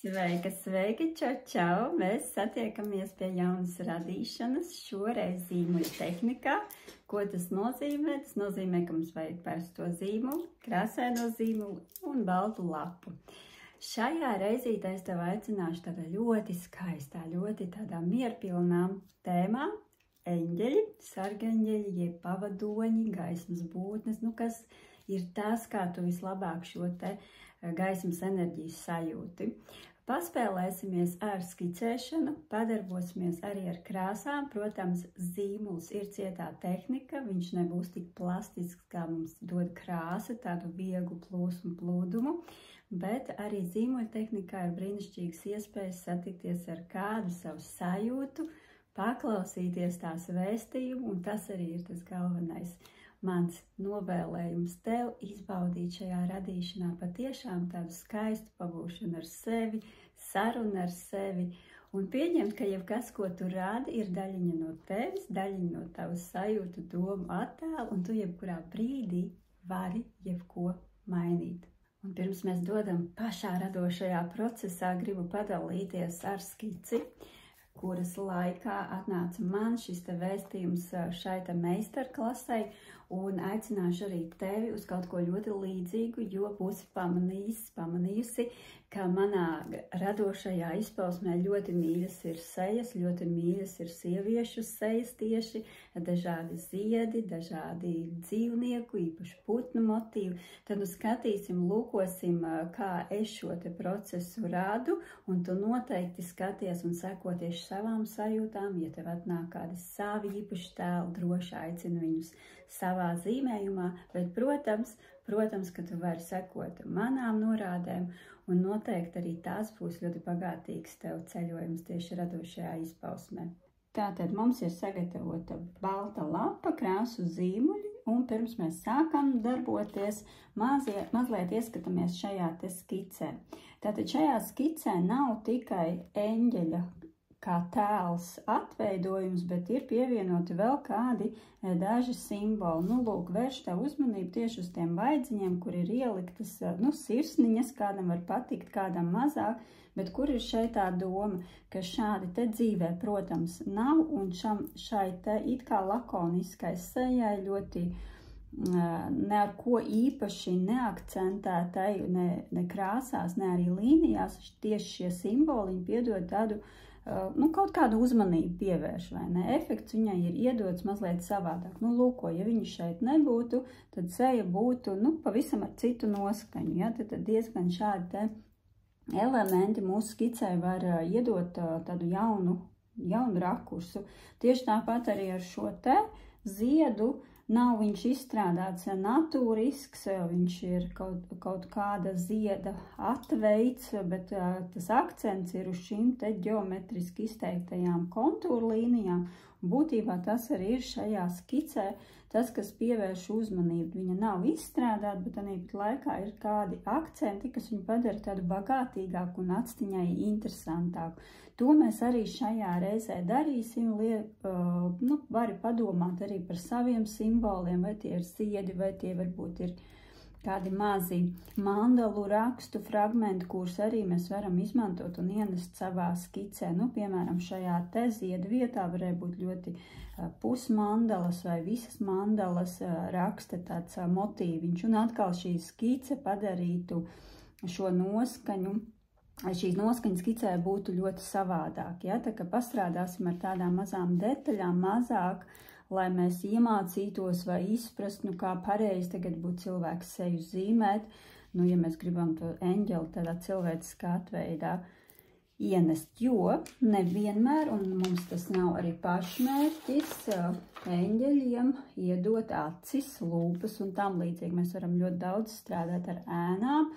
Sveika, sveiki, čau, čau! Mēs satiekamies pie jaunas radīšanas, šoreiz zīmuļu tehnikā. Ko tas nozīmē? Tas nozīmē, ka mums vajag parasto zīmulu, krāsaino zīmulu un baltu lapu. Šajā reizītē es tev aicināšu tādā ļoti skaistā, ļoti tādā mierpilnā tēmā. Eņģeļi, sargaņģeļi, jeb pavadoņi, gaismas būtnes, kas ir tas, kā tu vislabāk šo te gaismas enerģijas sajūti. Paspēlēsimies ar skicēšanu, padarbosimies arī ar krāsām. Protams, zīmuls ir cietā tehnika, viņš nebūs tik plastisks, kā mums dod krāsa, tādu vieglu plūsmu plūdumu, bet arī zīmuļa tehnikā ir brīnišķīgas iespējas satikties ar kādu savu sajūtu, paklausīties tās vēstījumu, un tas arī ir tas galvenais. Mans novēlējums tev izbaudīt šajā radīšanā patiešām tādu skaistu pabūšanu ar sevi, sarunu ar sevi un pieņemt, ka jebkas, ko tu rādi, ir daļiņa no tevis, daļiņa no tavas sajūtu, domu, attēlu, un tu jebkurā brīdī vari jebko mainīt. Un pirms mēs dodam pašā radošajā procesā, gribu padalīties ar skici, kuras laikā atnāca man šis te vēstījums šai te meistarklasei, un aicināšu arī tevi uz kaut ko ļoti līdzīgu, jo būsi pamanījusi, ka manā radošajā izpausmē ļoti mīļas ir sejas, ļoti mīļas ir sieviešu sejas tieši, dažādi ziedi, dažādi dzīvnieku, īpaši putnu motīvi. Tad nu skatīsim, lūkosim, kā es šo te procesu rādu, un tu noteikti skaties un seko tieši savām sajūtām. Ja tev atnāk kādi savi īpaši tēli, droši aicinu viņus savā zīmējumā, bet, protams, ka tu vari sekot manām norādēm, un noteikti arī tās būs ļoti bagātīgs tev ceļojums tieši radošajā izpausmē. Tātad mums ir sagatavota balta lapa, krāsu zīmuļi, un pirms mēs sākam darboties, mazliet ieskatāmies šajā te skicē. Tātad šajā skicē nav tikai eņģeļa kā tēls atveidojums, bet ir pievienoti vēl kādi daži simboli. Lūk, vērš tev uzmanību tieši uz tiem vaidziņiem, kur ir ieliktas, sirsniņas, kādam var patikt, kādam mazāk, bet kur ir šeit tā doma, ka šādi te dzīvē, protams, nav, un šai te it kā lakoniskai sejai ļoti ne ar ko īpaši neakcentētai, ne krāsās, ne arī līnijās, tieši šie simboliņi piedod tādu kaut kādu uzmanību pievērš, vai ne? Efekts viņai ir iedots mazliet savādāk. Lūko, ja viņi šeit nebūtu, tad seja būtu, pavisam ar citu noskaņu, ja? Tad diezgan šādi te elementi mūsu skicē var iedot tādu jaunu rakursu. Tieši tāpat arī ar šo te ziedu nav viņš izstrādāts natūrisks, viņš ir kaut kāda zieda atveids, bet tas akcents ir uz šīm te ģeometriski izteiktajām kontūru līnijām. Būtībā tas arī ir šajā skicē, tas, kas pievērš uzmanību. Viņa nav izstrādāta, bet tāpat laikā ir kādi akcenti, kas viņu padara tādu bagātīgāku un atstiņai interesantāku. To mēs arī šajā reizē darīsim. Vari padomāt arī par saviem simboliem, vai tie ir ziedi, vai tie varbūt ir kādi mazi mandalu rakstu fragmenti, kurus arī mēs varam izmantot un ienest savā skicē. Piemēram, šajā te ziedu vietā varēja būt ļoti pusmandalas vai visas mandalas raksta tāds motīviņš. Un atkal šī skice padarītu šo noskaņu, šīs noskaņas skicē būtu ļoti savādāk. Ja? Tā kā pastrādāsim ar tādām mazām detaļām, mazāk, lai mēs iemācītos vai izprast, kā pareizi tagad būtu cilvēks seju zīmēt, ja mēs gribam to eņģeli tādā cilvēciskā atveidā ienest, jo nevienmēr, un mums tas nav arī pašmērķis, eņģeļiem iedot acis, lūpas un tam līdzīgi. Mēs varam ļoti daudz strādāt ar ēnām,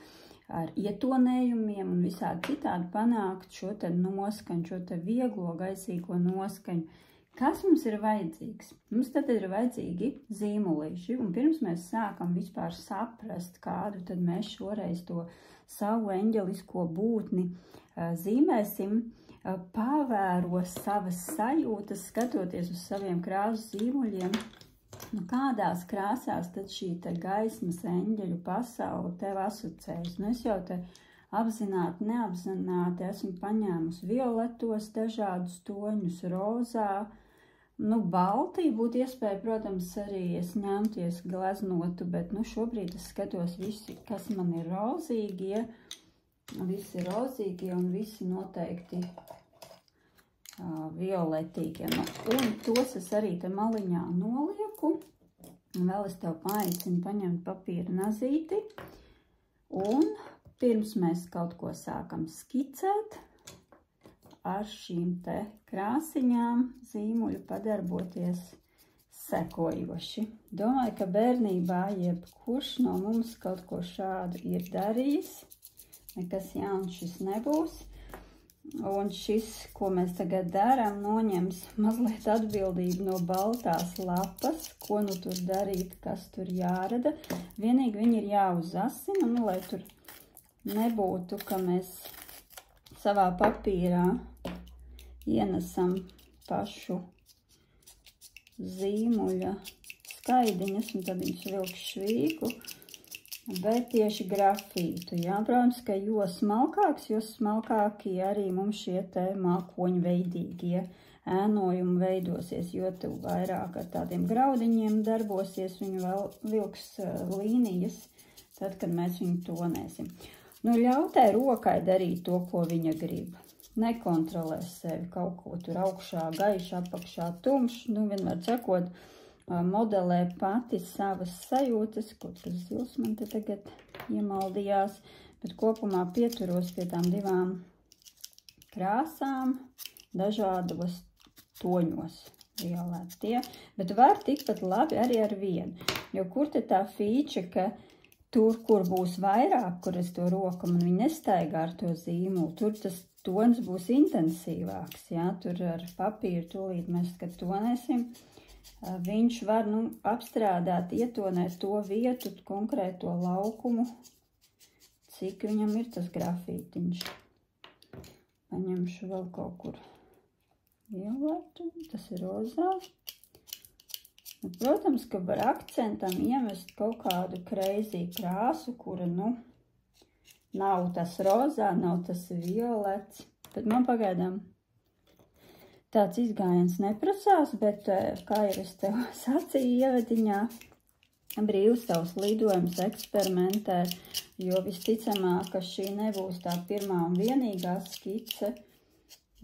ar ietonējumiem un visādi citādi panākt šo te noskaņu, šo te vieglo, gaisīgo noskaņu. Kas mums ir vajadzīgs? Mums tad ir vajadzīgi zīmulīši, un pirms mēs sākam vispār saprast, kādu tad mēs šoreiz to savu eņģelisko būtni zīmēsim, pavēro savas sajūtas, skatoties uz saviem krāsu zīmuļiem, kādās krāsās tad šī te gaismas eņģeļu pasaule tev asociējas. Es jau te apzināti, neapzināti esmu paņēmusi violetos dažādus toņus, rozā. Nu, baltī būtu iespēja, protams, arī es ņemties gleznotu, bet, nu, šobrīd es skatos visi, kas man ir rozīgie. Visi rozīgie un visi noteikti violetīgie. Nu, un tos es arī te maliņā nolieku. Un vēl es tev paaicinu paņemt papīra nazīti. Un pirms mēs kaut ko sākam skicēt, ar šīm te krāsiņām zīmuļu padarboties sekojoši. Domāju, ka bērnībā jebkurš no mums kaut ko šādu ir darījis. Nekas jauns šis nebūs. Un šis, ko mēs tagad darām, noņems mazliet atbildību no baltās lapas, ko nu tur darīt, kas tur jārada. Vienīgi viņi ir jāuzasina, nu, lai tur nebūtu, ka mēs savā papīrā ienesam pašu zīmuļa skaidiņas, un tad viņš vilks švīku, bet tieši grafītu. Jā, protams, ka jo smalkāki arī mums šie te mākoņu veidīgie ēnojumi veidosies, jo tu vairāk ar tādiem graudiņiem darbosies, viņu vēl vilks līnijas, tad, kad mēs viņu tonēsim. Nu, ļautai rokai darīt to, ko viņa grib. Nekontrolēs sevi kaut ko tur augšā, gaiši, apakšā, tumšs. Nu, vienmēr sakot, modelē pati savas sajūtas, kur tas zils man te tagad iemaldījās, bet kopumā pieturos pie tām divām krāsām, dažādos toņos violetie, bet var tikpat labi arī ar vienu. Jo kur te tā fīča, ka tur, kur būs vairāk, kur es to roku, man viņi nestaigā ar to zīmulu, tur tas tonis būs intensīvāks, jā, tur ar papīru tūlīt mēs, kad tonēsim, viņš var, nu, apstrādāt, ietonēt to vietu, konkrēto laukumu, cik viņam ir tas grafītiņš. Paņemšu vēl kaut kur violetu, tas ir rozā. Protams, ka var akcentam iemest kaut kādu crazy krāsu, kura, nu, nav tas rozā, nav tas violets, bet man pagaidām tāds izgājiens neprasās, bet, kā jau es tev sacīju ievadiņā, brīvs tavs lidojums eksperimentē, jo visticamāk, ka šī nebūs tā pirmā un vienīgā skice,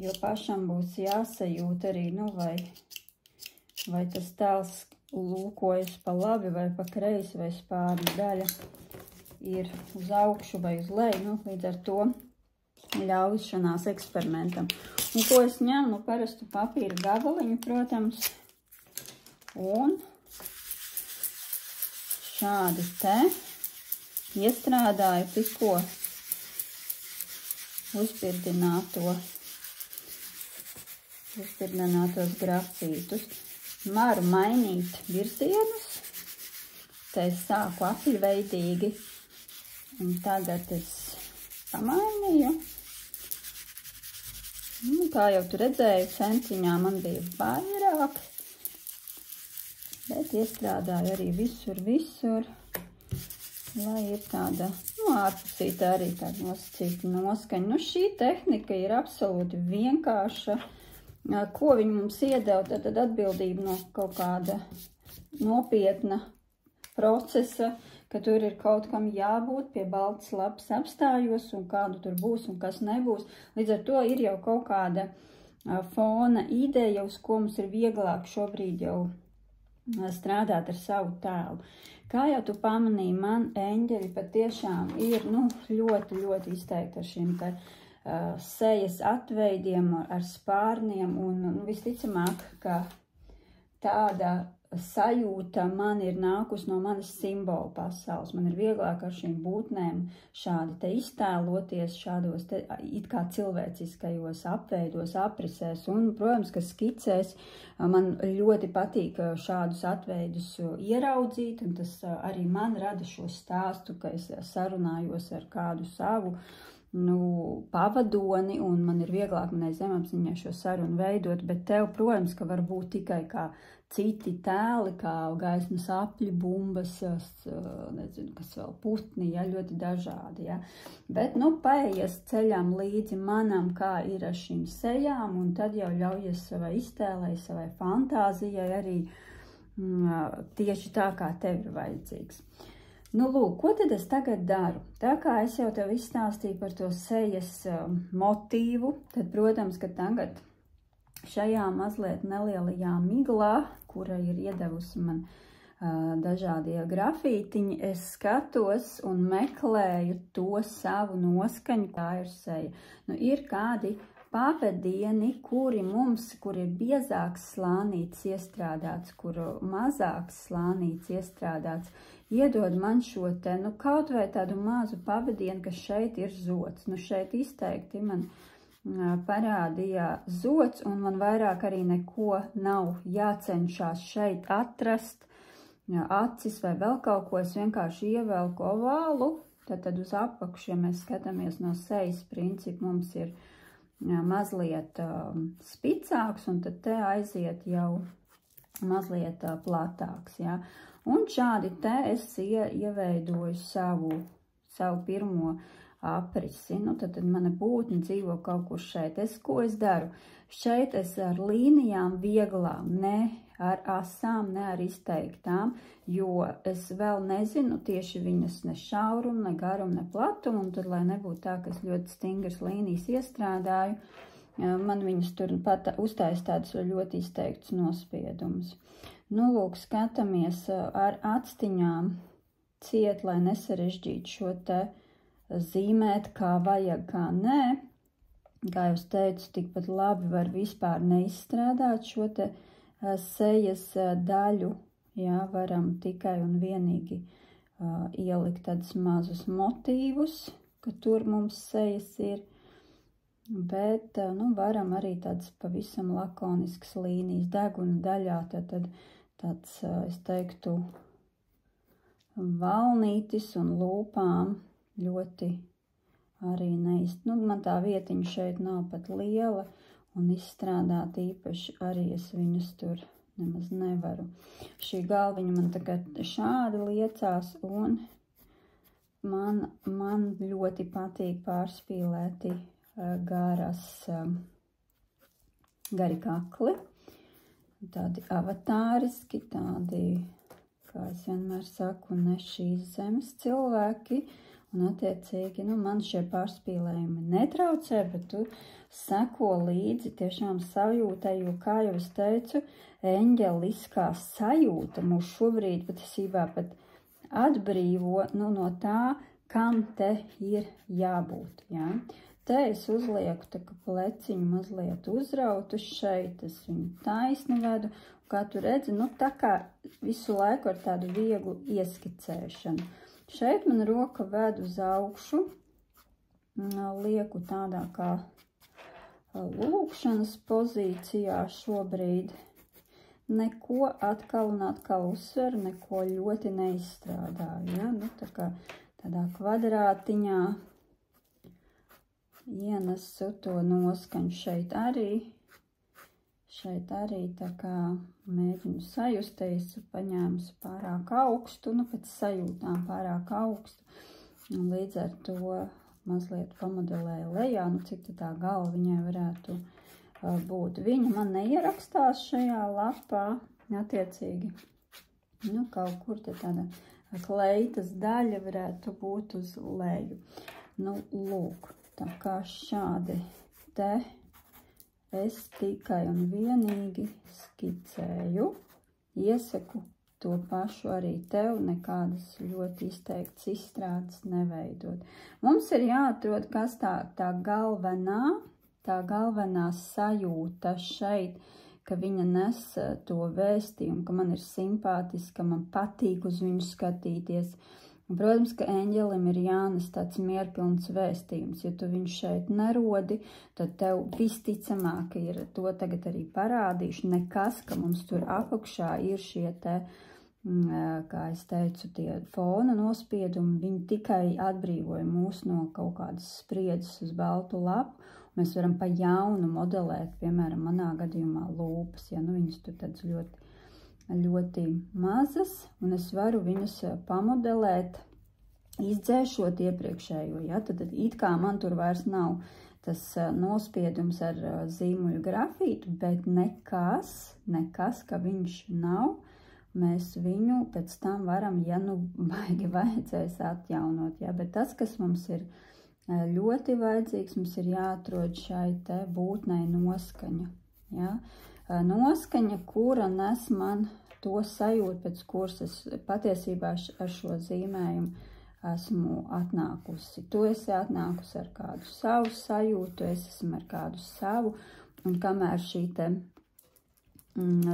jo pašam būs jāsajūt arī, nu, vai tas tēls lūkojas pa labi vai pa kreisi, vai spārņu daļa ir uz augšu vai uz leju, nu, līdz ar to ļaušanās eksperimentam. Un ko es ņemu? Nu, parastu papīra gabaliņu, protams, un šādi te iestrādāju tikko uzbirdinātos grafītus. Varu mainīt virzienus, te es sāku apiveidīgi, un tagad es pamainīju. Nu, kā jau tu redzēji, centiņā man bija vairāk, bet iestrādāju arī visur, lai ir tāda, nu, ārpusīte arī tāda nosacīta noskaņa. Nu, šī tehnika ir absolūti vienkārša. Ko viņi mums iedeva, tad atbildība no kaut kāda nopietna procesa, ka tur ir kaut kam jābūt, pie baltas lapas apstājos, un kādu tur būs un kas nebūs. Līdz ar to ir jau kaut kāda fona ideja, uz ko mums ir vieglāk šobrīd jau strādāt ar savu tēlu. Kā jau tu pamanīji, man eņģeļi patiešām ir, nu, ļoti, ļoti izteikti ar šiem te sejas atveidiem, ar spārniem, un, nu, visticamāk, ka tāda sajūta man ir nākus no manas simbolu pasaules. Man ir vieglāk ar šīm būtnēm šādi te iztēloties, šādos te it kā cilvēciskajos apveidos, aprisēs, un, protams, ka skicēs man ļoti patīk šādus atveidus ieraudzīt, un tas arī man rada šo stāstu, ka es sarunājos ar kādu savu, nu, pavadoni, un man ir vieglāk manai zemapziņai šo sarunu veidot, bet tev, protams, ka var būt tikai kā citi tēli, kā gaismas apļi, bumbas, nezinu, kas vēl putni, ja, ļoti dažādi, ja. Bet, nu, paejies ceļām līdzi manam, kā ir ar šīm sejām, un tad jau ļaujies savai iztēlei, savai fantāzijai arī tieši tā, kā tev ir vajadzīgs. Nu, lūk, ko tad es tagad daru? Tā kā es jau tev izstāstīju par to sejas motīvu, tad, protams, ka tagad šajā mazliet nelielajā miglā, kura ir iedevusi man dažādie grafītiņi, es skatos un meklēju to savu noskaņu, kā ir seja. Nu, ir kādi pavadieni, kur ir biezāks slānīts iestrādāts, kur mazāks slānīts iestrādāts, iedod man šo te, nu, kaut vai tādu mazu pavadienu, ka šeit ir zods. Nu, šeit izteikti man parādījā zods, un man vairāk arī neko nav jācenšās šeit atrast, acis vai vēl kaut ko, es vienkārši ievelku ovālu, tad uz apakšu, ja mēs skatāmies no sejas principu, mums ir mazliet spicāks, un tad te aiziet jau mazliet platāks, ja. Un šādi te es ieveidoju savu pirmo aprisi. Nu, tad mana būtne dzīvo kaut kur šeit. Ko es daru? Šeit es ar līnijām vieglām, ne ar asām, ne ar izteiktām, jo es vēl nezinu tieši viņas ne šaurumu, ne garumu, ne platumu, un tad, lai nebūtu tā, ka es ļoti stingras līnijas iestrādāju, man viņas tur pat uztais tādus ļoti izteiktus nospiedumus. Nu, lūk, skatāmies ar atstiņām ciet, lai nesarežģītu šo te zīmēt, kā vajag, kā nē. Kā jau es teicu, tikpat labi var vispār neizstrādāt šo te sejas daļu. Jā, varam tikai un vienīgi ielikt tādus mazus motīvus, ka tur mums sejas ir. Bet, nu, varam arī tādas pavisam lakoniskas līnijas deguna daļā, tad tāds, es teiktu, valnītis un lūpām ļoti arī neist. Nu, man tā vietiņa šeit nav pat liela, un izstrādāt īpaši arī es viņus tur nemaz nevaru. Šī galviņa man tagad šādi liecās, un man ļoti patīk pārspīlēti gari kakli, tādi avatāriski, tādi, kā es vienmēr saku, ne šīs zemes cilvēki, un attiecīgi, nu, man šie pārspīlējumi netraucē, bet tu seko līdzi tiešām sajūtai, jo, kā jau es teicu, eņģeliskā sajūta mūs šobrīd patiesībā pat atbrīvo, nu, no tā, kam te ir jābūt, jā. Te es uzlieku tā kā pleciņu mazliet uzrautu šeit, es viņu taisni vedu, un kā tu redzi, nu tā kā visu laiku ar tādu vieglu ieskicēšanu. Šeit man roka ved uz augšu, lieku tādā kā lūkšanas pozīcijā šobrīd. Neko atkal un atkal uzsveru, neko ļoti neizstrādāju, ja? Nu tā kā tādā kvadrātiņā. Ienesu to noskaņu šeit arī tā kā mēģinu sajust, esmu paņēmusi pārāk augstu, nu pēc sajūtām pārāk augstu, un līdz ar to mazliet pamodelēju lejā, nu cik tā galva viņai varētu būt. Viņa man neierakstās šajā lapā, attiecīgi, nu kaut kur te tāda kleitas daļa varētu būt uz leju. Nu, lūk. Tā kā šādi te es tikai un vienīgi skicēju, iesaku to pašu arī tev, nekādas ļoti izteiktas izstrādes neveidot. Mums ir jāatrod, kas tā galvenā sajūta šeit, ka viņa nes to vēstījumu, ka man ir simpātiska, man patīk uz viņu skatīties. Protams, ka eņģelim ir jānes tāds mierpilns vēstījums, ja tu viņu šeit nerodi, tad tev visticamāk ir, to tagad arī parādīšu, nekas, ka mums tur apakšā ir šie te, kā es teicu, tie fona nospiedumi, viņi tikai atbrīvoja mūs no kaut kādas spriedzes uz baltu lapu. Mēs varam pa jaunu modelēt, piemēram, manā gadījumā lūpas, ja nu viņas tur tāds ļoti ļoti mazas, un es varu viņus pamodelēt, izdzēšot iepriekšējo, ja? Tad it kā man tur vairs nav tas nospiedums ar zīmuļu grafītu, bet nekas, ka viņš nav, mēs viņu pēc tam varam, ja nu baigi vajadzēs atjaunot, ja? Bet tas, kas mums ir ļoti vajadzīgs, mums ir jāatrod šai te būtnei noskaņa, ja? Noskaņa, kura nes man to sajūtu, pēc kuras es patiesībā ar šo zīmējumu esmu atnākusi. Tu esi atnākusi ar kādu savu sajūtu, es esmu ar kādu savu, un kamēr šī te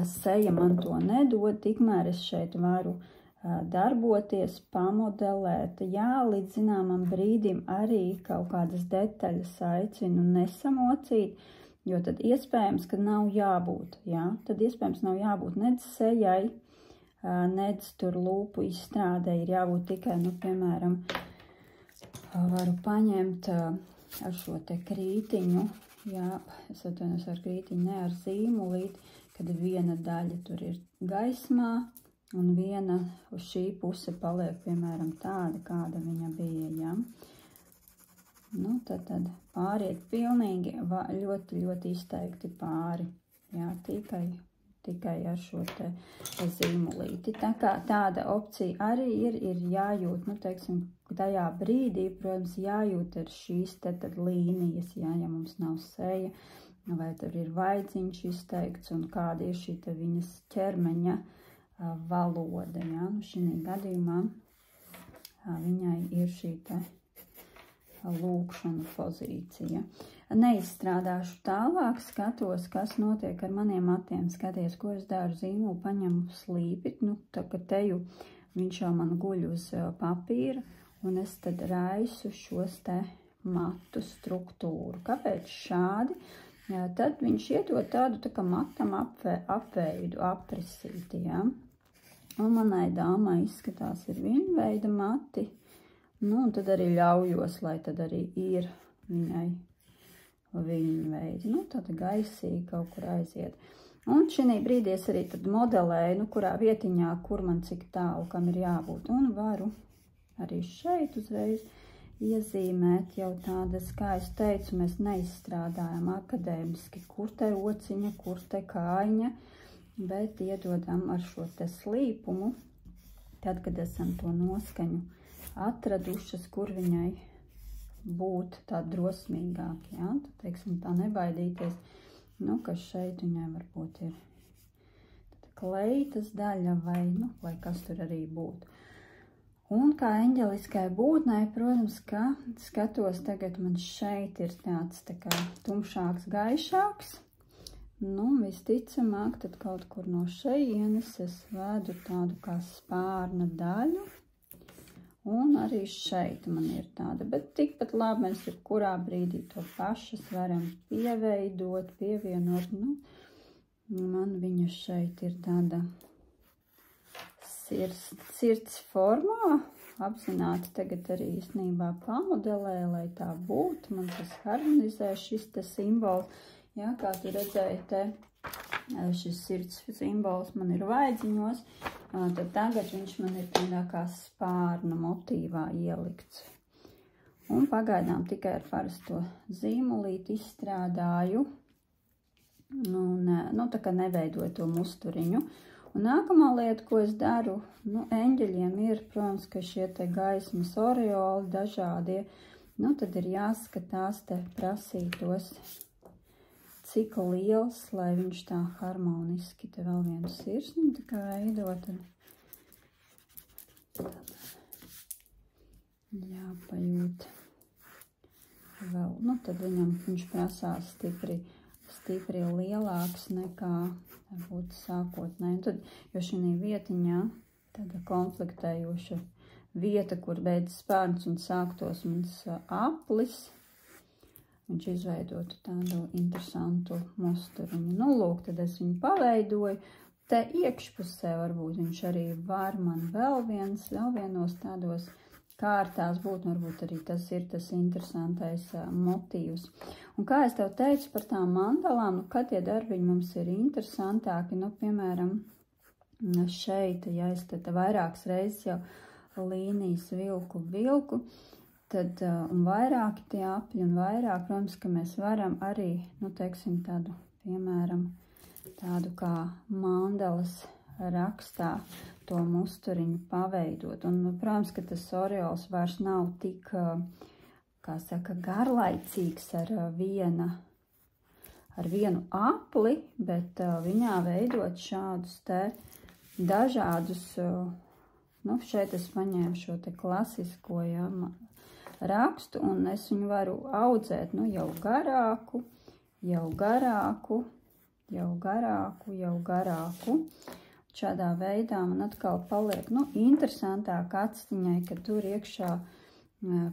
seja man to nedod, tikmēr es šeit varu darboties, pamodelēt. Jā, līdz zināmam brīdim arī kaut kādas detaļas aicinu nesamocīt, jo tad iespējams, ka nav jābūt, jā? Tad iespējams nav jābūt nedz sejai, nedz tur lūpu izstrādē, ir jābūt tikai, nu, piemēram, varu paņemt ar šo te krītiņu, jā, es atvainojos ar krītiņu, ne ar zīmulīti, kad viena daļa tur ir gaismā, un viena uz šī puse paliek, piemēram, tāda, kāda viņa bija, jā. Nu, tad pāriet pilnīgi ļoti, ļoti izteikti pāri, jā, tikai ar šo te zīmulīti. Tā kā tāda opcija arī ir jājūt, nu, teiksim, tajā brīdī, protams, jājūt ar šīs te tad līnijas, jā, ja mums nav seja, vai tur ir vaidziņš izteikts, un kāda ir šī te viņas ķermeņa valoda, jā. Nu, šī gadījumā viņai ir šī te lūkšana pozīcija. Neizstrādāšu tālāk, skatos, kas notiek ar maniem matiem. Skaties, ko es daru, zīmulu, paņemu slīpi, nu, tā ka teju viņš jau man guļ uz papīra, un es tad raisu šos te matu struktūru. Kāpēc šādi? Jā, tad viņš iedod tādu tā kā matam apveidu, aprisīti, jā. Un manai dāmai izskatās ir vienveida mati, nu, un tad arī ļaujos, lai tad arī ir viņai viņa veidi, nu, tāda gaisīgi kaut kur aiziet. Un šī brīdī es arī tad modelēju, nu, kurā vietiņā, kur man cik tālu, kam ir jābūt. Un varu arī šeit uzreiz iezīmēt jau tādas, kā es teicu, mēs neizstrādājam akadēmiski, kur te rociņa, kur te kājiņa, bet iedodam ar šo te slīpumu, tad, kad esam to noskaņu atradušas, kur viņai būt tā drosmīgāk, jā, tad, teiksim, tā nebaidīties, nu, ka šeit viņai varbūt ir kleitas daļa vai, nu, lai kas tur arī būtu. Un kā eņģeliskai būtnei, protams, ka skatos tagad man šeit ir tāds tā kā tumšāks, gaišāks, nu, visticamāk, tad kaut kur no šejienes es vedu tādu kā spārna daļu, un arī šeit man ir tāda, bet tikpat labi mēs ir kurā brīdī to pašas varam pieveidot, pievienot, nu, man viņa šeit ir tāda sirds formā, apzināti tagad arī īstenībā pamodelē, lai tā būtu, man tas harmonizē šis te simbols, jā, kā tu redzēji te, šis sirds simbols man ir vaidziņos, tad tagad viņš man ir tādā kā spārna motīvā ielikts. Un pagaidām tikai ar parasto zīmulīti izstrādāju, un, nu, tā kā neveidoju to musturiņu. Un nākamā lieta, ko es daru, nu, eņģeļiem ir, protams, ka šie te gaismas oreoli dažādie, nu, tad ir jāskatās te prasītos, cik liels, lai viņš tā harmoniski te vēl vienu sirsni tā kā veidot. Jāpajūt vēl, nu tad viņš prasās stipri lielāks nekā būtu sākotnēji. Tad, jo šī vietiņā tāda konfliktējoša vieta, kur beidzas spārns un sāktos mans aplis, viņš izveidotu tādu interesantu musturiņu. Nu, lūk, tad es viņu paveidoju. Te iekšpusē varbūt viņš arī var man vēl vienos tādos kārtās būt, varbūt arī tas ir tas interesantais motīvs. Un kā es tev teicu par tām mandalām, nu, kad tie darbiņi mums ir interesantāki, nu, piemēram, šeit, ja es te vairākas reizes jau līnijas vilku, tad un vairāki tie apļi un vairāk, protams, ka mēs varam arī, nu, teiksim, tādu, piemēram, tādu kā mandalas rakstā to musturiņu paveidot. Un, protams, ka tas oreols vairs nav tik, kā saka, garlaicīgs ar vienu apli, bet viņā veidot šādus te dažādus, nu, šeit es paņēmu šo te klasisko, ja, rakstu, un es viņu varu audzēt, nu, jau garāku. Šādā veidā man atkal paliek, nu, interesantāk actiņai, ka tur iekšā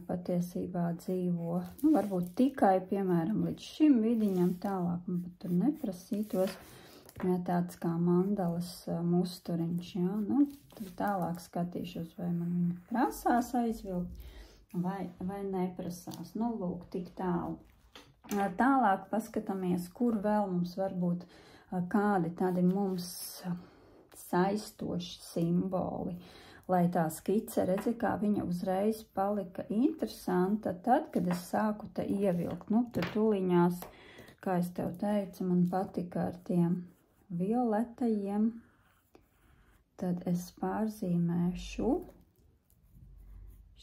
patiesībā dzīvo, nu, varbūt tikai, piemēram, līdz šim vidiņam tālāk, man pat tur neprasītos, ja tāds kā mandalas musturiņš, jā, nu, tad tālāk skatīšos, vai man viņa prasās aizvilkt, vai neprasās. Nu, lūk, tik tālu. Tālāk paskatāmies, kur vēl mums varbūt kādi tādi mums saistoši simboli, lai tā skice, redzi, kā viņa uzreiz palika interesanta tad, kad es sāku te ievilkt. Nu, tur tūliņās, kā es tev teicu, man patika ar tiem violetajiem. Tad es pārzīmēšu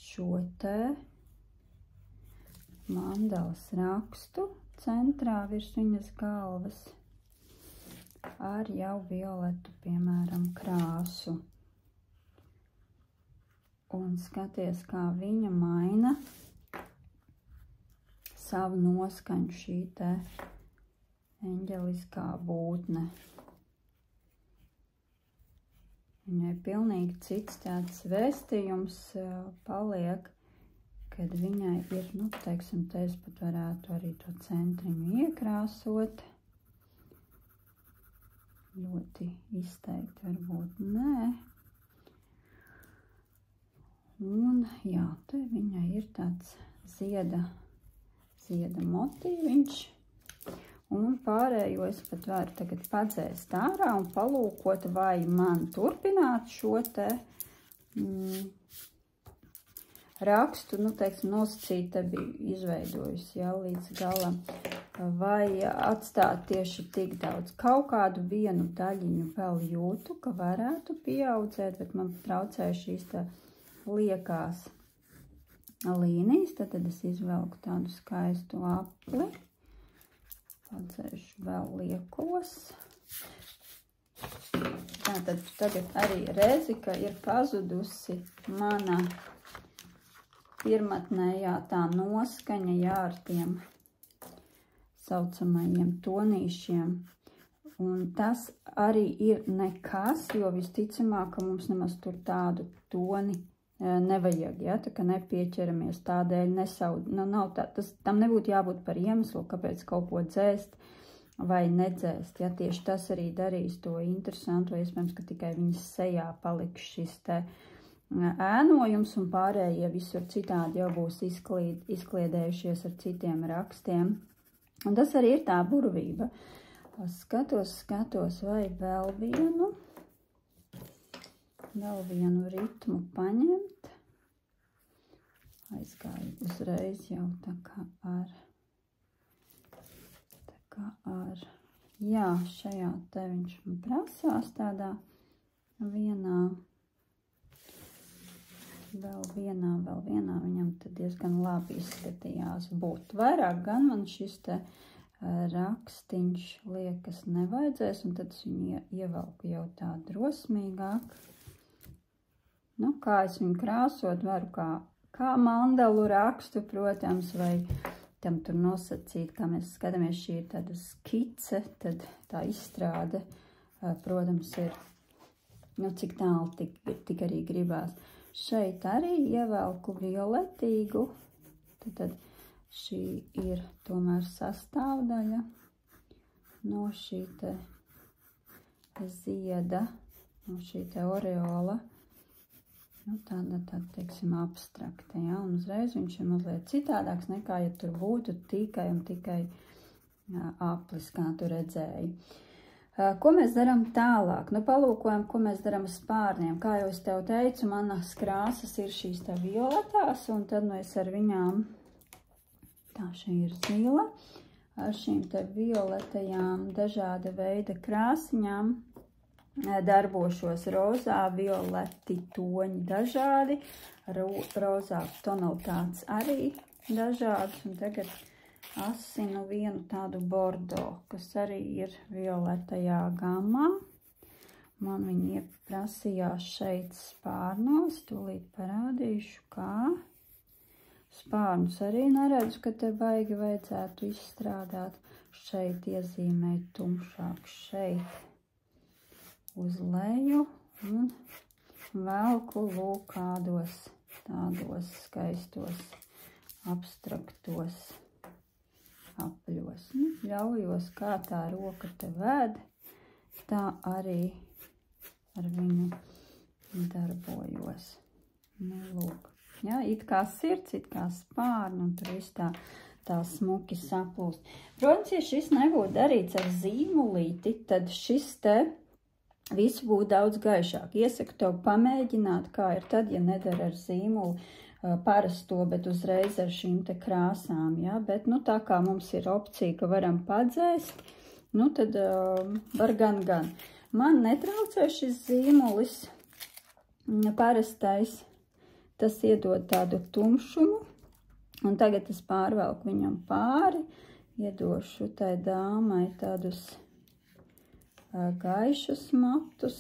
šo te mandalas rakstu centrā virs viņas galvas ar jau violetu, piemēram, krāsu. Un skaties, kā viņa maina savu noskaņu šī te eņģeliskā būtne. Viņai pilnīgi cits tāds vēstījums paliek, kad viņai ir, nu, teiksim, te es pat varētu arī to centriņu iekrāsot. Ļoti izteikti varbūt nē. Un, jā, te viņai ir tāds zieda motīviņš. Un pārējo es pat varu tagad padzēst ārā un palūkot, vai man turpināt šo te rakstu, nu, teiksim, nosacīt te biju izveidojusi, jā, līdz galam, vai atstāt tieši tik daudz. Kaut kādu vienu daļiņu vēl jūtu, ka varētu pieaudzēt, bet man traucē šīs te liekās līnijas, tad es izvelku tādu skaistu apli. Padzēšu vēl liekos. Tātad tagad arī redzi, ka ir pazudusi mana pirmatnējā tā noskaņa, jā, ar tiem saucamajiem tonīšiem. Un tas arī ir nekas, jo visticamāk, ka mums nemaz tur tādu toni nevajag, ja, tā kā nepieķeramies tādēļ, nav tā, tam nebūtu jābūt par iemeslu, kāpēc kaut ko dzēst vai nedzēst, ja, tieši tas arī darīs to interesantu, iespējams, ka tikai viņas sejā paliks šis te ēnojums un pārējie visur citādi jau būs izkliedējušies ar citiem rakstiem. Un tas arī ir tā burvība. Skatos, vai vēl vienu ritmu paņemt. Aizgāju uzreiz jau tā kā ar, jā, šajā te viņš man prasās tādā vēl vienā viņam tad diezgan labi izskatījās būt. Vairāk gan man šis te rakstiņš liekas nevajadzēs, un tad es viņu ievelku jau tā drosmīgāk. Nu, kā es viņu krāsot varu, kā mandalu rakstu, protams, vai tam tur nosacīt, kā mēs skatāmies, šī ir tāda skice, tad tā izstrāde, protams, ir, nu, cik tālu tik arī gribās. Šeit arī ievelku violetīgu, tad šī ir tomēr sastāvdaļa no šī te zieda, no šī te oreola. Nu, tāda, teiksim, abstrakta, ja, un uzreiz viņš ir mazliet citādāks nekā, ja tur būtu tikai un tikai aplis, kā tu redzēji. Ko mēs darām tālāk? Nu, palūkojam, ko mēs darām spārniem. Kā jau es tev teicu, manas krāsas ir šīs te violetās, un tad nu es ar viņām, tā šī ir zila, ar šīm te violetajām dažāda veida krāsiņām darbošos rozā, violeti toņi dažādi, rozā tonalitātes arī dažādas, un tagad asinu vienu tādu bordo, kas arī ir violetajā gamā. Man viņi ieprasījās šeit spārnos, tūlīt parādīšu, kā. Spārnus arī neredzu, ka te baigi vajadzētu izstrādāt. Šeit iezīmēt tumšāk, šeit uz leju un velku lūk kādos tādos skaistos abstraktos apļos. Ļaujos, kā tā roka te ved, tā arī ar viņu darbojos. Nu, lūk. Jā, it kā sirds, it kā spārni, un tur viss tā smuki saplūst. Protams, ja šis nebūtu darīts ar zīmulīti, tad šis te viss būtu daudz gaišāk. Iesaku tev pamēģināt, kā ir tad, ja nedara ar zīmuli parasto, bet uzreiz ar šīm te krāsām, ja? Bet, nu, tā kā mums ir opcija, ka varam padzēst, nu, tad var gan. Man netraucē šis zīmulis parastais, tas iedod tādu tumšumu, un tagad es pārvelku viņam pāri, iedošu tai dāmai tādus gaišus matus,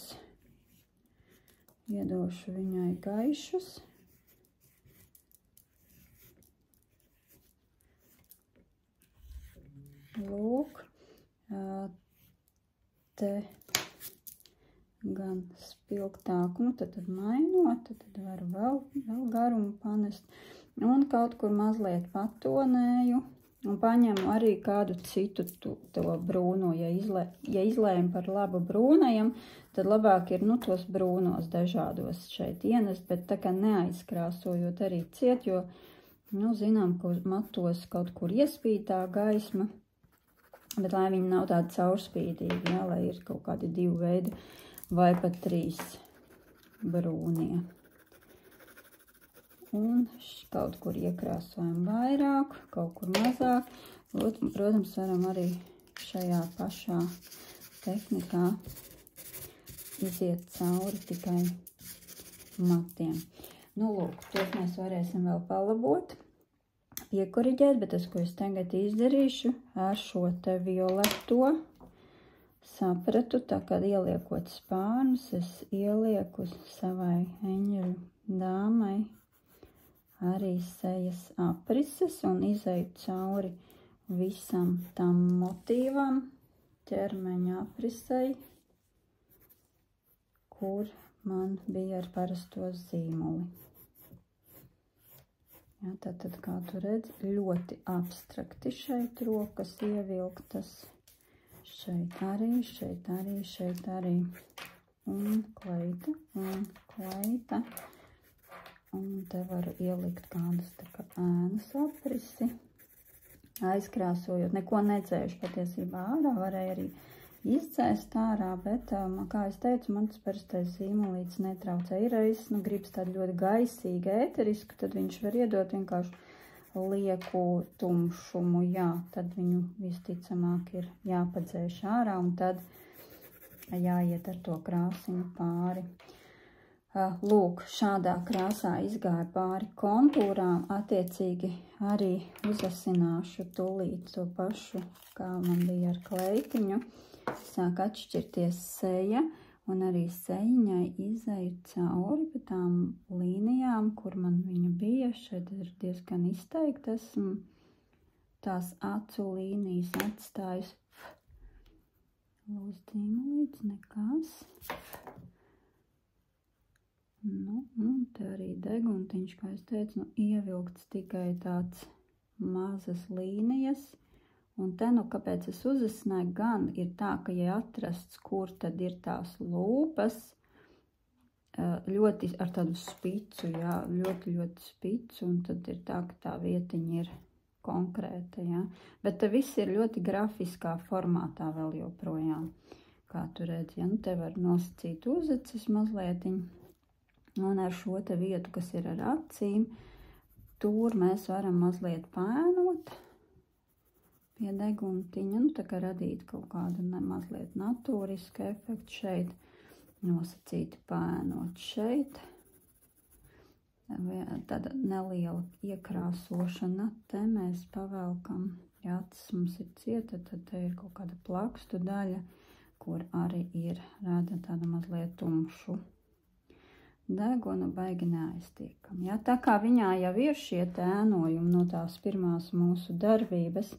iedošu viņai gaišus. Lūk, te gan spilgtāku, nu tad mainot, tad varu vēl garumu panest, un kaut kur mazliet patonēju, un paņemu arī kādu citu to brūno, ja izlējam par labu brūnajam, tad labāk ir, nu, tos brūnos dažādos šeit ienest, bet tā kā neaizkrāsojot arī ciet, jo, nu, zinām, ka matos kaut kur iespīd tā gaisma, bet lai viņi nav tādi caurspīdīgi, ja, lai ir kaut kādi 2 veidi vai pat 3 brūnie. Un kaut kur iekrāsojam vairāk, kaut kur mazāk. Protams, varam arī šajā pašā tehnikā iziet cauri tikai matiem. Nu, lūk, tos mēs varēsim vēl palabot, piekoriģēt, bet tas, ko es tagad izdarīšu ar šo te violeto, sapratu, tā kā ieliekot spārnus, es ielieku savai eņģeļu dāmai arī sejas aprises un izeju cauri visam tam motīvam, ķermeņa aprisei, kur man bija ar parasto zīmuli. Jā, tātad, kā tu redzi, ļoti abstrakti šeit rokas ievilktas. Šeit arī, šeit arī, šeit arī. Un kleita, un kleita. Un te varu ielikt kādas tā kā ēnas aprisi. Aizkrāsojot, neko nedzēšu patiesībā ārā, varēja arī izdzēst ārā, bet, kā es teicu, man tas parastais zīmolītis netraucē. Ir reizes, nu, gribas tādu ļoti gaisīgu, ēterisku, tad viņš var iedot vienkārši lieku tumšumu, jā, tad viņu visticamāk ir jāpadzēš ārā, un tad jāiet ar to krāsiņu pāri. Lūk, šādā krāsā izgāja pāri kontūrām, attiecīgi arī uzasināšu tūlīt to pašu, kā man bija ar kleitiņu. Sāk atšķirties seja, un arī sejiņai izeju cauri pa tām līnijām, kur man viņa bija. Šeit ir diezgan izteikti, esmu tās acu līnijas atstājus. Lūdzu, zīmolīts, nekas. Nu, te arī deguntiņš, kā es teicu, nu, ievilkts tikai tāds mazas līnijas. Un te, nu, kāpēc es uzasināju, gan ir tā, ka, ja atrasts, kur tad ir tās lūpas, ļoti ar tādu spicu, jā, ļoti spicu, un tad ir tā, ka tā vietiņa ir konkrēta, jā. Bet te viss ir ļoti grafiskā formātā vēl joprojām. kā tu redzi, ja, nu te var nosacīt uzacis mazlietiņ, un ar šo te vietu, kas ir ar acīm, tur mēs varam mazliet pēnot pie deguntiņa, nu tā kā radīt kaut kādu mazliet naturisku efektu šeit, nosacīti pēnot šeit, tāda neliela iekrāsošana, te mēs pavelkam, ja acis mums ir cieta, tad te ir kaut kāda plakstu daļa, kur arī ir rada tāda mazliet tumšu degunu, baigi neaiztiekam. Ja, tā kā viņā jau ir šie ēnojumi no tās pirmās mūsu darbības,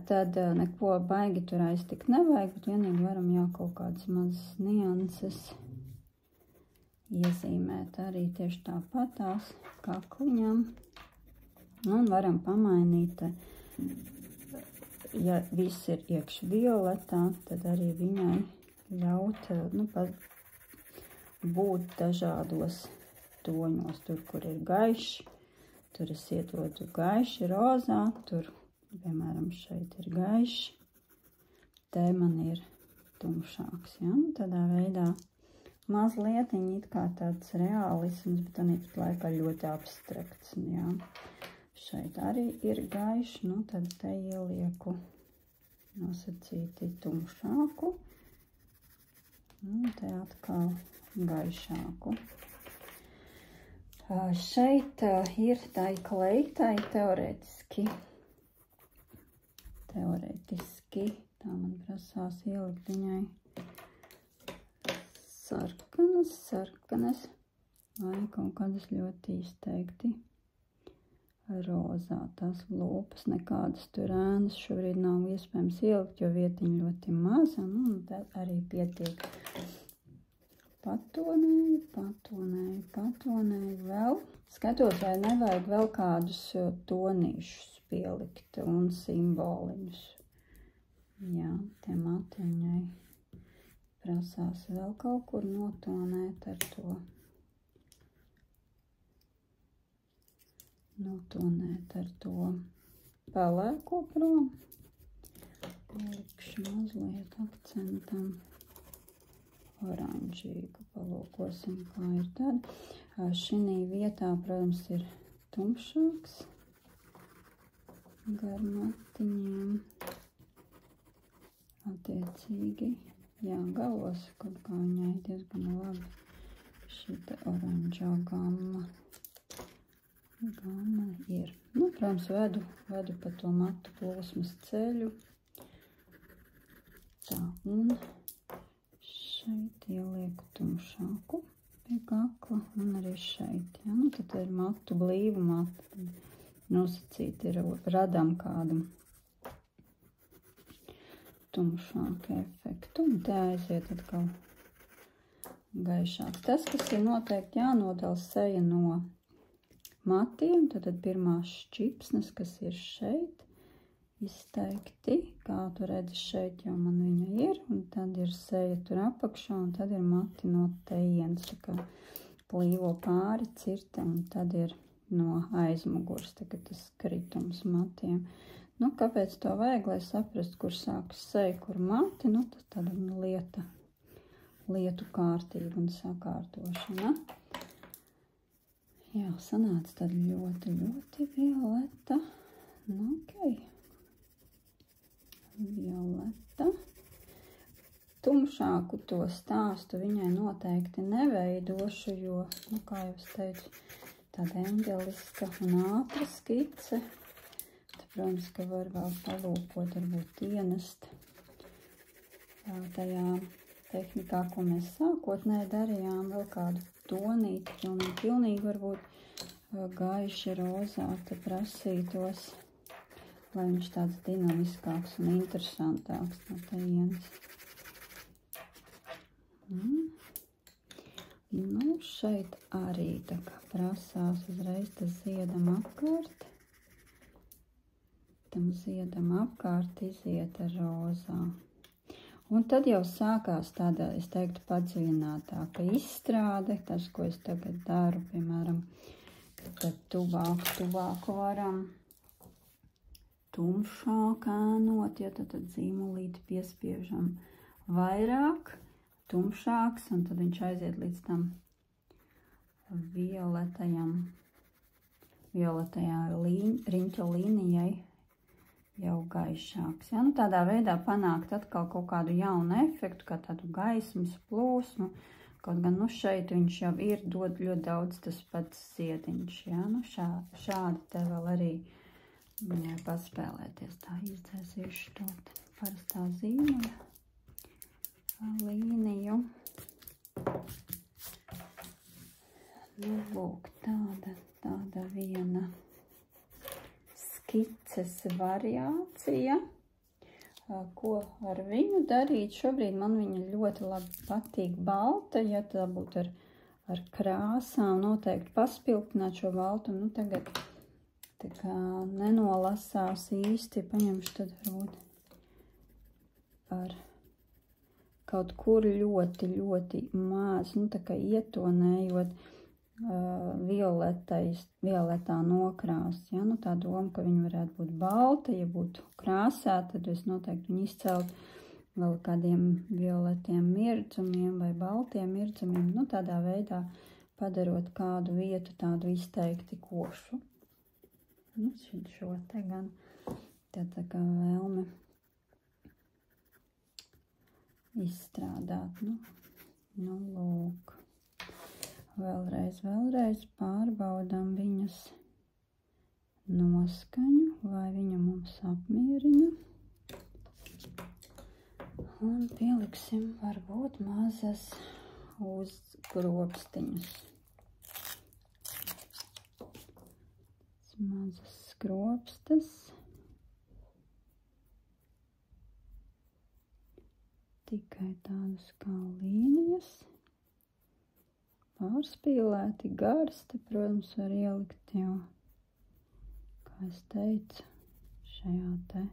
tad neko baigi tur aiztikt nevajag, bet vienīgi varam jau kaut kādas mazas nianses iezīmēt arī tieši tāpatās kakliņam. Un varam pamainīt, ja viss ir iekš violetā, tad arī viņai ļaut, nu, būt dažādos toņos. Tur, kur ir gaišs, tur es iedodu gaiši rozā, tur, piemēram, šeit ir gaišs, te man ir tumšāks, ja? Tādā veidā mazliet it kā tāds realisms, bet arī pat laikā ļoti abstrakts, ja? Šeit arī ir gaišs, nu tad te ielieku nosacīti tumšāku, un te atkal gaišāku. Šeit ir tai kleitai teorētiski, tā man prasās ielikt viņai sarkanas, vai kaut kādas ļoti izteikti rozā. Tās lūpas nekādas tur ēnas šobrīd nav iespējams ielikt, jo vietiņa ļoti maza, nu, un tad arī pietiek. Patonēju vēl. Skatot, vai nevajag vēl kādus tonīšus pielikt un simboliņus. Jā, tie matiņai prasās vēl kaut kur notonēt ar to. Pelēko prom. Ielikšu mazliet akcentam oranžīgu, palūkosim, kā ir tad. Šinī vietā, protams, ir tumšāks gar matiņiem. Attiecīgi, jā, galos kaut kā viņai diezgan labi šita oranžā gamma ir. Nu, protams, vedu pa to matu plūsmas ceļu. Tā, un šeit ielieku tumšāku pie kakla, un arī šeit, ja, nu tad ir matu, blīvu matu, nosacīti radām kādu tumšāku efektu, un te aiziet atkal gaišāk. Tas, kas ir noteikti jānodala seja no matiem, tad pirmās šķipsnes, kas ir šeit, izteikti, kā tu redzi šeit jau man viņa ir, un tad ir seja tur apakšā, un tad ir mati no tejienes, tā kā plīvo pāri cirta, un tad ir no aizmugurs, tagad tas kritums matiem. Nu, kāpēc to vajag, lai saprast, kur sākas seja, kur mati, nu, tas tāda lietu kārtība un sakārtošana. Jā, sanāca tad ļoti, ļoti violeta. Nu, ok. Violeta. Tumšāku to stāstu viņai noteikti neveidošu, jo, nu, kā jau es teicu, tāda eņģeliska un ātra skice. Tad, protams, ka var vēl palūkot, varbūt ienest tajā tehnikā, ko mēs sākotnēji darījām, vēl kādu tonīti, pilnīgi varbūt gaiši rozā te prasītos, lai viņš tāds dinamiskāks un interesantāks no tejienes. Nu, šeit arī tā kā prasās uzreiz tas ziedam apkārt. Tam ziedam apkārt iziet ar rozā. Un tad jau sākās tāda, es teiktu, padziļinātāka izstrāde, tas, ko es tagad daru, piemēram, tad tuvāk varam tumšāk ēnot, ja tad zīmolīti piespiežam vairāk, tumšāks, un tad viņš aiziet līdz tam violetajā riņķa līnijai jau gaišāks. Ja? Nu, tādā veidā panākt atkal kaut kādu jaunu efektu, kā tādu gaismas plūsmu, kaut gan, nu, šeit viņš jau ir, dod ļoti daudz tas pats ziediņš, ja? Nu, šādi te vēl arī paspēlēties. Tā izdzēsīšu to parastā zīmuļa līniju. Nu, lūk, tāda viena skices variācija. Ko ar viņu darīt? Šobrīd man viņa ļoti labi patīk balta, ja tā būtu ar krāsām, noteikti paspilgtināt šo baltumu. Nu, tagad tā kā nenolasās īsti, paņemšu tad varbūt ar kaut kur ļoti maz, nu tā kā ietonējot violetā nokrās. Ja? Nu, tā doma, ka viņa varētu būt balta, ja būtu krāsā, tad es noteikti viņu izcelt vēl kādiem violetiem mirdzumiem vai baltiem mirdzumiem. Nu, tādā veidā padarot kādu vietu tādu izteikti košu. Nu, šo te gan tā kā vēlme izstrādāt. Nu, lūk. Vēlreiz pārbaudām viņas noskaņu, vai viņa mums apmierina. Un pieliksim varbūt mazas uzgrobstiņas. Mazas skropstas. Tikai tādas kā līnijas. Pārspīlēti garsti, protams, var ielikt jau, kā es teicu, šajā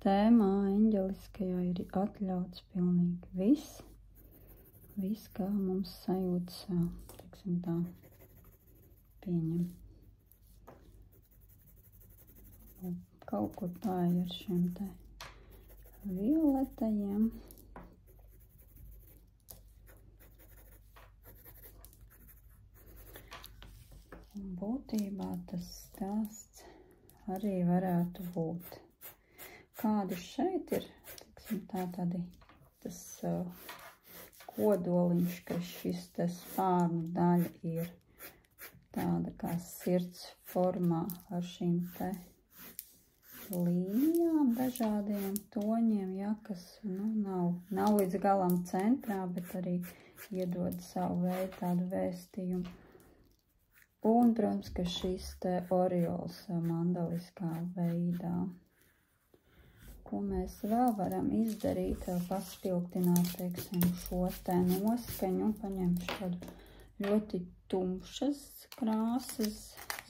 tēmā eņģeliskajā ir atļauts pilnīgi viss. Viss, kā mums sajūtas, teiksim tā, pieņem. Kaut kur tā ir ar šiem te violetajiem. Un būtībā tas stāsts arī varētu būt. Kādi šeit ir, teiksim, tādi tas kodoliņš, ka šis te spārnu daļa ir tāda kā sirds formā ar šīm te līnijām, dažādiem toņiem, ja, kas nav līdz galam centrā, bet arī iedod savu veidu tādu vēstījumu. Un, protams, ka šis te oriols mandaliskā veidā. Ko mēs vēl varam izdarīt, paspilgtināt, teiksim, šo te noskaņu, paņemšu tādu ļoti tumšas krāsas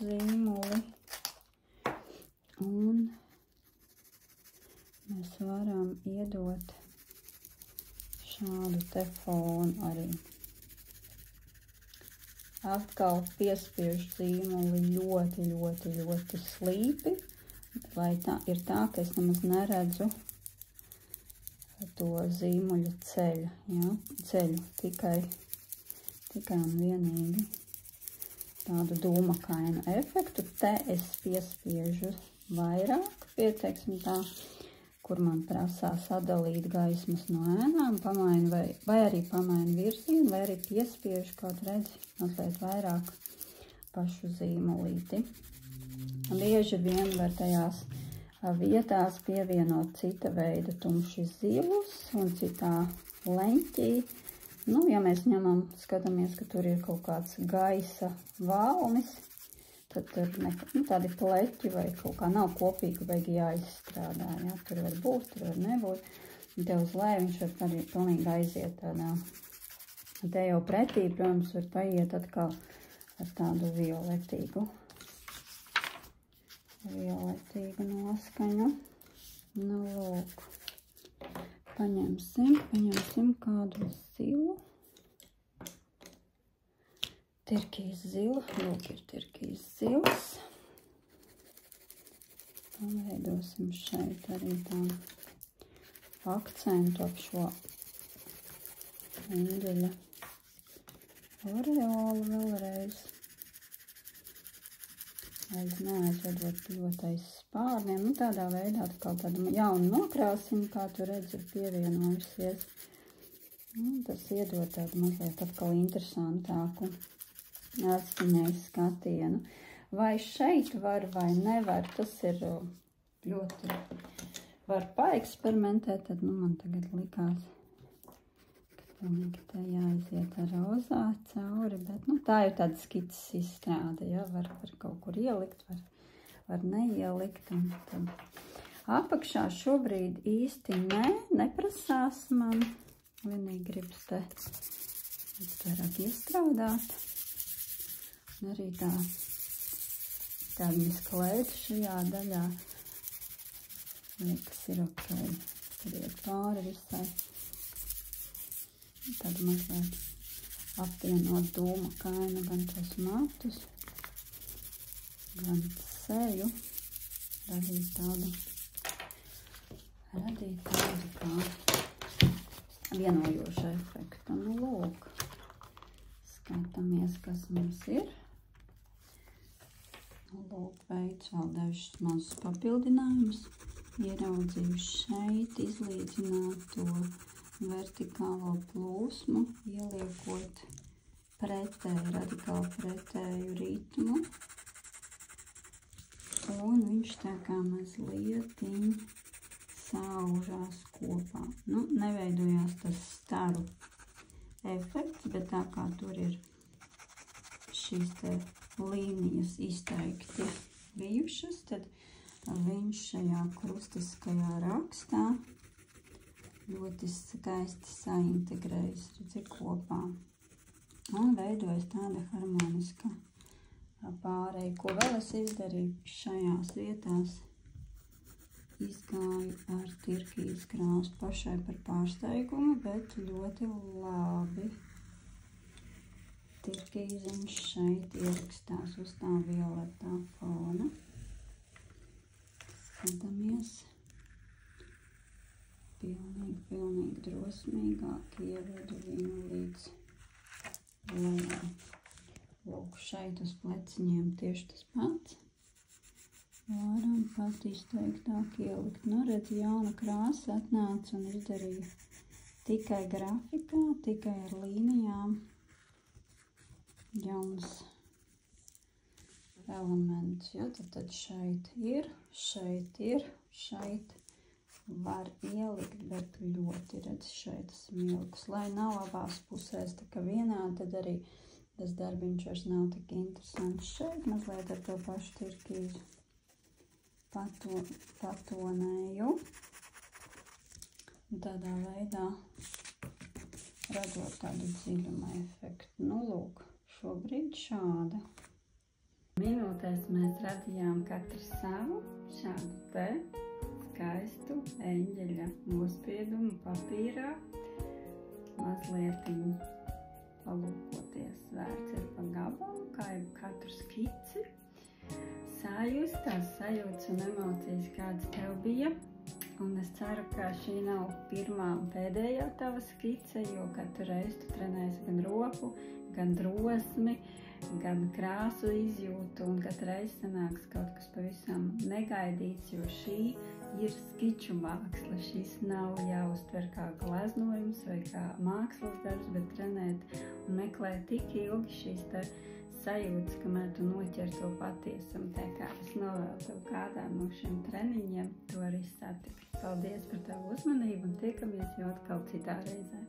zīmuli. Un mēs varam iedot šādu te fonu arī. Atkal piespiežu zīmuli ļoti slīpi, lai ir tā, ka es nemaz neredzu to zīmuļa ceļu, tikai un vienīgi tādu dūmakainu efektu. Te es piespiežu vairāk, pieteiksim tā, kur man prasās sadalīt gaismas no ēnām, pamainu vai arī pamainu virzienu, vai arī piespiežu, kaut redzi, mazliet vairāk pašu zīmolīti. Bieži vien var tajās vietās pievienot cita veida tumši zilus un citā leņķī. Nu, ja mēs skatāmies, ka tur ir kaut kāds gaisa valnis, tad tādi pleķi vai kaut kā nav kopīgi, vajag jāizstrādā. Ja? Tur var būt, tur var nebūt. Un te uz leju viņš var arī pilnīgi aiziet tādā. Un te jau pretī, protams, var paiet atkal ar tādu violetīgu noskaņu. Nu, lūk. Paņemsim kādu zilu. Tirkīs zilu. Lūk, ir tirkīs zils. Paveidosim šeit arī tādu akcentu ap šo eņģeļa oreolu vēlreiz. Neaizvedot ļoti aiz spārniem. Nu, tādā veidā atkal tādu jaunu nokrāsiņu, kā tu redzi, ir pievienojusies. Tas iedod tādu mazliet atkal interesantāku atskaņai skatienu. Vai šeit var vai nevar, tas ir ļoti, var paeksperimentēt, tad man tagad likās, ka te jāiziet ar rozā cauri, bet tā jau tāda skices izstrāde, ja, var kaut kur ielikt, var neielikt, un tad apakšā šobrīd īsti neprasās man, vienīgi gribas te vairāk iestrādāt, un arī tāda sklēta šajā daļā, liekas, ir ok, tad iet pāri visai. Tad mazliet apvienot dūma kainu gan tos matus, gan seju, radīt tādu kā vienojošu efektu. Nu, lūk, skatāmies, kas mums ir. Lūk, veids vēl dažus mazus papildinājumus. Ieraudzījuši šeit, izlīdzināt to vertikālo plūsmu, ieliekot radikāli pretēju ritmu. Un viņš tā kā mazliet saužās kopā. Nu, neveidojās tas staru efekts, bet tā kā tur ir šīs te līnijas izteikti bijušas, tad viņš šajā krustiskajā rakstā ļoti skaisti saintegrējas, redzi, kopā. Un veidojas tāda harmoniska pārēja. Ko vēl es izdarīju šajās vietās? Izgāju ar tirkīz krāsu pašai par pārsteigumu, bet ļoti labi. Tirkīziņš šeit ierakstās uz tā violetā fona. Skatāmies. Pilnīgi drosmīgāk ievedu viņu līdz lejā. Lūk, šeit uz pleciņiem tieši tas pats. Varam pat izteiktāk ielikt. Nu, redz, jauna krāsa atnāca un izdarīja tikai grafikā, tikai ar līnijām. Jauns elements, jo tad šeit ir, šeit var ielikt, bet ļoti redz šeit smilkus. Lai nav abās pusēs tā kā vienā, tad arī tas darbiņš vairs nav tik interesants. Šeit mazliet ar to pašu tirkīzu patonēju. Un tādā veidā radot tādu dziļuma efektu. Nu, lūk, šobrīd šāda. Minūtēs mēs radījām katru savu šādu te skaistu eņģeļa nospiedumu papīrā. Mazliet palūkoties vērts ir pa gabalu, kā jau katru skici. Sajust tās sajūtas un emocijas, kādas tev bija. Un es ceru, ka šī nav pirmā un pēdējā tava skice, jo katru reizi tu trenēsi gan roku, gan drosmi, gan krāsu izjūtu, un katru reizi sanāks kaut kas pavisam negaidīts, jo šī ir skiču māksla. Šis nav jāuztver kā gleznojums vai kā mākslas darbs, bet trenēt un meklēt tik ilgi šīs te sajūtas, kamēr tu noķer to patiesumu. Tā kā es novēlu tev kādā no šiem treniņiem to arī satikt. Paldies par tavu uzmanību un tiekamies jau atkal citā reizē.